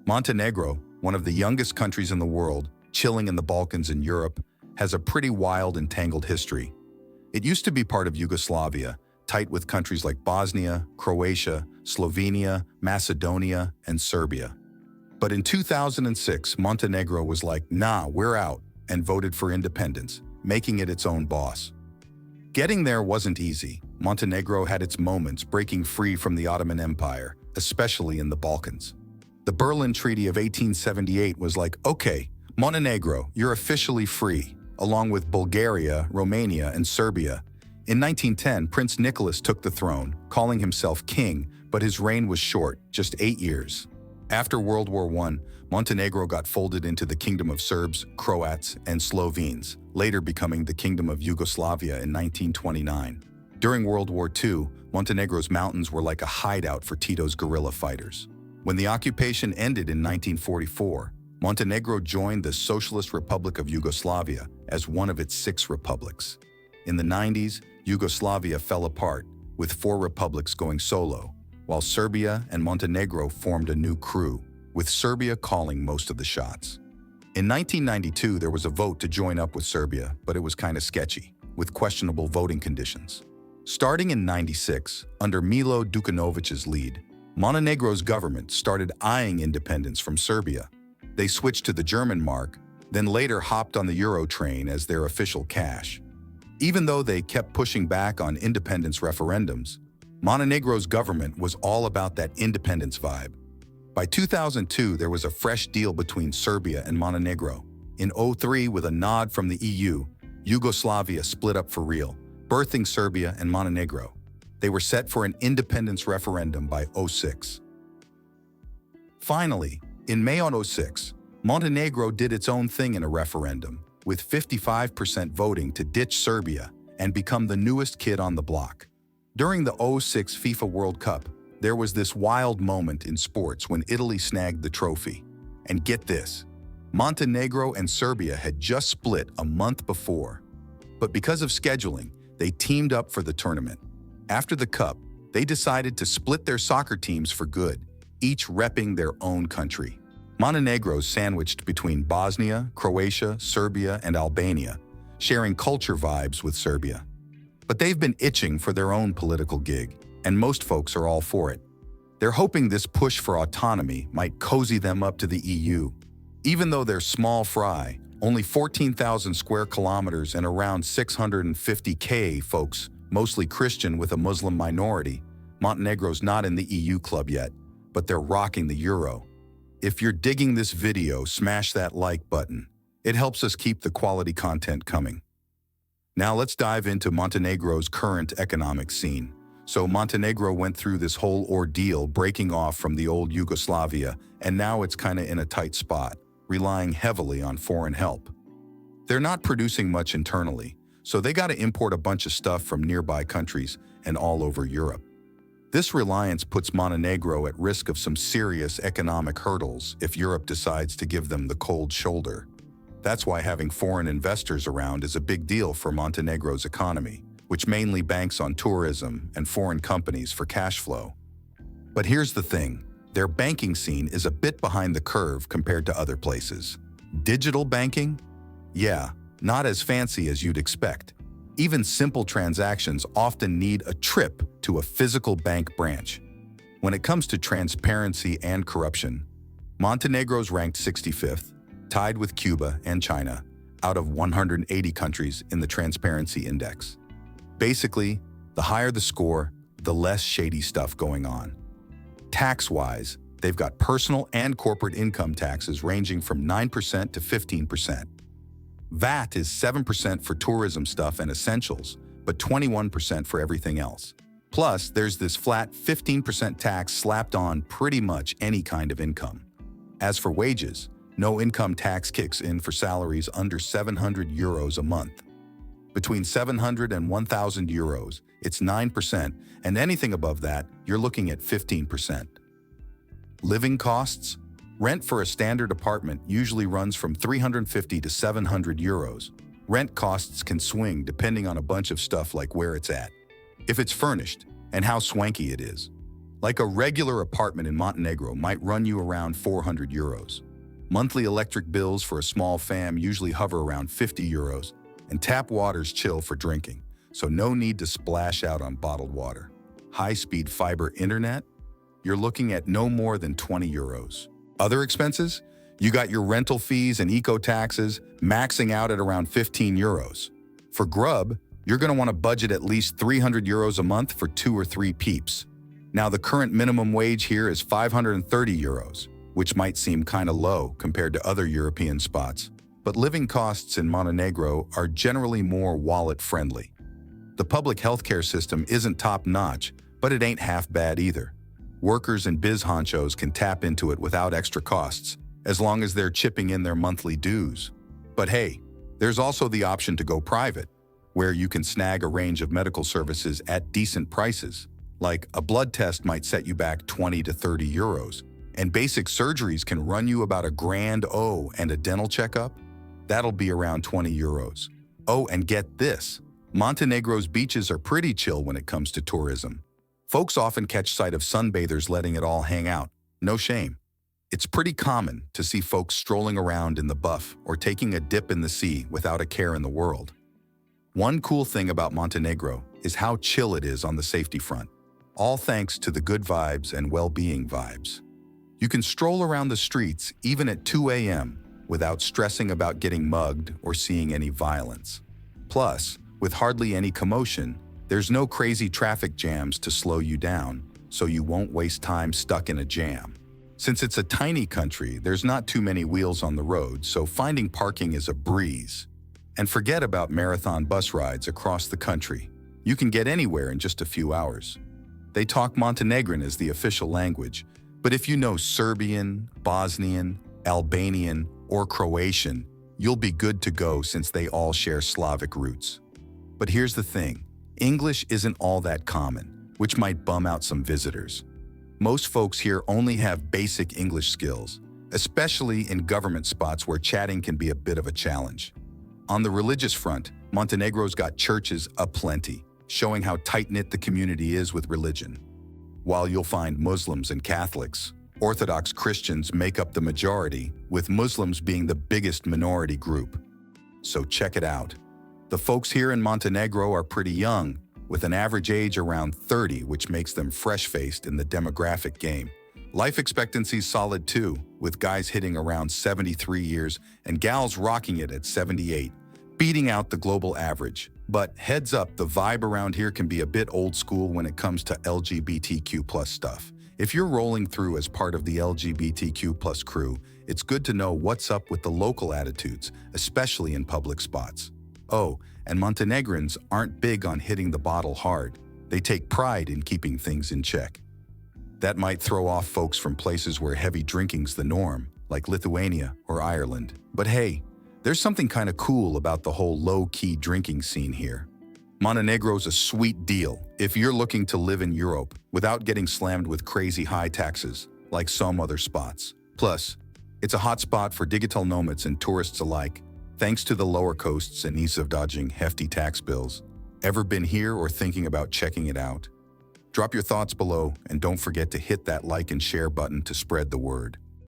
Montenegro, one of the youngest countries in the world, chilling in the Balkans and Europe, has a pretty wild and tangled history. It used to be part of Yugoslavia, tight with countries like Bosnia, Croatia, Slovenia, Macedonia, and Serbia. But in 2006, Montenegro was like, nah, we're out, and voted for independence, making it its own boss. Getting there wasn't easy. Montenegro had its moments breaking free from the Ottoman Empire, especially in the Balkans. The Berlin Treaty of 1878 was like, okay, Montenegro, you're officially free, along with Bulgaria, Romania, and Serbia. In 1910, Prince Nicholas took the throne, calling himself king, but his reign was short, just 8 years. After World War I, Montenegro got folded into the Kingdom of Serbs, Croats, and Slovenes, later becoming the Kingdom of Yugoslavia in 1929. During World War II, Montenegro's mountains were like a hideout for Tito's guerrilla fighters. When the occupation ended in 1944, Montenegro joined the Socialist Republic of Yugoslavia as one of its 6 republics. In the 90s, Yugoslavia fell apart, with 4 republics going solo, while Serbia and Montenegro formed a new crew, with Serbia calling most of the shots. In 1992, there was a vote to join up with Serbia, but it was kind of sketchy, with questionable voting conditions. Starting in '96, under Milo Đukanović's lead, Montenegro's government started eyeing independence from Serbia. They switched to the German mark, then later hopped on the Euro train as their official cash. Even though they kept pushing back on independence referendums, Montenegro's government was all about that independence vibe. By 2002, there was a fresh deal between Serbia and Montenegro. In '03, with a nod from the EU, Yugoslavia split up for real, birthing Serbia and Montenegro. They were set for an independence referendum by '06. Finally, in May on '06, Montenegro did its own thing in a referendum, with 55% voting to ditch Serbia and become the newest kid on the block. During the '06 FIFA World Cup, there was this wild moment in sports when Italy snagged the trophy. And get this, Montenegro and Serbia had just split a month before. But because of scheduling, they teamed up for the tournament. After the cup, they decided to split their soccer teams for good, each repping their own country. Montenegro's sandwiched between Bosnia, Croatia, Serbia, and Albania, sharing culture vibes with Serbia. But they've been itching for their own political gig, and most folks are all for it. They're hoping this push for autonomy might cozy them up to the EU. Even though they're small fry, only 14,000 square kilometers and around 650,000 folks, mostly Christian with a Muslim minority, Montenegro's not in the EU club yet, but they're rocking the euro. If you're digging this video, smash that like button. It helps us keep the quality content coming. Now let's dive into Montenegro's current economic scene. So Montenegro went through this whole ordeal breaking off from the old Yugoslavia, and now it's kind of in a tight spot, relying heavily on foreign help. They're not producing much internally, so they got to import a bunch of stuff from nearby countries and all over Europe. This reliance puts Montenegro at risk of some serious economic hurdles if Europe decides to give them the cold shoulder. That's why having foreign investors around is a big deal for Montenegro's economy, which mainly banks on tourism and foreign companies for cash flow. But here's the thing, their banking scene is a bit behind the curve compared to other places. Digital banking? Yeah, not as fancy as you'd expect. Even simple transactions often need a trip to a physical bank branch. When it comes to transparency and corruption, Montenegro's ranked 65th, tied with Cuba and China, out of 180 countries in the Transparency Index. Basically, the higher the score, the less shady stuff going on. Tax-wise, they've got personal and corporate income taxes ranging from 9% to 15%. VAT is 7% for tourism stuff and essentials, but 21% for everything else. Plus, there's this flat 15% tax slapped on pretty much any kind of income. As for wages, no income tax kicks in for salaries under 700 euros a month. Between 700 and 1,000 euros, it's 9%, and anything above that, you're looking at 15%. Living costs? Rent for a standard apartment usually runs from 350 to 700 euros. Rent costs can swing depending on a bunch of stuff like where it's at, if it's furnished, and how swanky it is. Like a regular apartment in Montenegro might run you around 400 euros. Monthly electric bills for a small fam usually hover around 50 euros, and tap water's chill for drinking, so no need to splash out on bottled water. High-speed fiber internet? You're looking at no more than 20 euros. Other expenses? You got your rental fees and eco-taxes maxing out at around 15 euros. For grub, you're going to want to budget at least 300 euros a month for 2 or 3 peeps. Now, the current minimum wage here is 530 euros, which might seem kind of low compared to other European spots. But living costs in Montenegro are generally more wallet-friendly. The public healthcare system isn't top-notch, but it ain't half bad either. Workers and biz honchos can tap into it without extra costs, as long as they're chipping in their monthly dues. But hey, there's also the option to go private, where you can snag a range of medical services at decent prices. Like a blood test might set you back 20 to 30 euros, and basic surgeries can run you about $1,000. Oh, and a dental checkup? That'll be around 20 euros. Oh, and get this, Montenegro's beaches are pretty chill when it comes to tourism. Folks often catch sight of sunbathers letting it all hang out. No shame. It's pretty common to see folks strolling around in the buff or taking a dip in the sea without a care in the world. One cool thing about Montenegro is how chill it is on the safety front, all thanks to the good vibes and well-being vibes. You can stroll around the streets even at 2 a.m. without stressing about getting mugged or seeing any violence. Plus, with hardly any commotion, there's no crazy traffic jams to slow you down, so you won't waste time stuck in a jam. Since it's a tiny country, there's not too many wheels on the road, so finding parking is a breeze. And forget about marathon bus rides across the country. You can get anywhere in just a few hours. They talk Montenegrin as the official language, but if you know Serbian, Bosnian, Albanian, or Croatian, you'll be good to go since they all share Slavic roots. But here's the thing, English isn't all that common, which might bum out some visitors. Most folks here only have basic English skills, especially in government spots where chatting can be a bit of a challenge. On the religious front, Montenegro's got churches aplenty, showing how tight-knit the community is with religion. While you'll find Muslims and Catholics, Orthodox Christians make up the majority, with Muslims being the biggest minority group. So check it out. The folks here in Montenegro are pretty young, with an average age around 30, which makes them fresh-faced in the demographic game. Life expectancy's solid too, with guys hitting around 73 years and gals rocking it at 78, beating out the global average. But heads up, the vibe around here can be a bit old school when it comes to LGBTQ+ stuff. If you're rolling through as part of the LGBTQ+ crew, it's good to know what's up with the local attitudes, especially in public spots. Oh, and Montenegrins aren't big on hitting the bottle hard. They take pride in keeping things in check. That might throw off folks from places where heavy drinking's the norm, like Lithuania or Ireland. But hey, there's something kind of cool about the whole low-key drinking scene here. Montenegro's a sweet deal if you're looking to live in Europe without getting slammed with crazy high taxes, like some other spots. Plus, it's a hot spot for digital nomads and tourists alike, thanks to the lower costs and ease of dodging hefty tax bills. Ever been here or thinking about checking it out? Drop your thoughts below and don't forget to hit that like and share button to spread the word.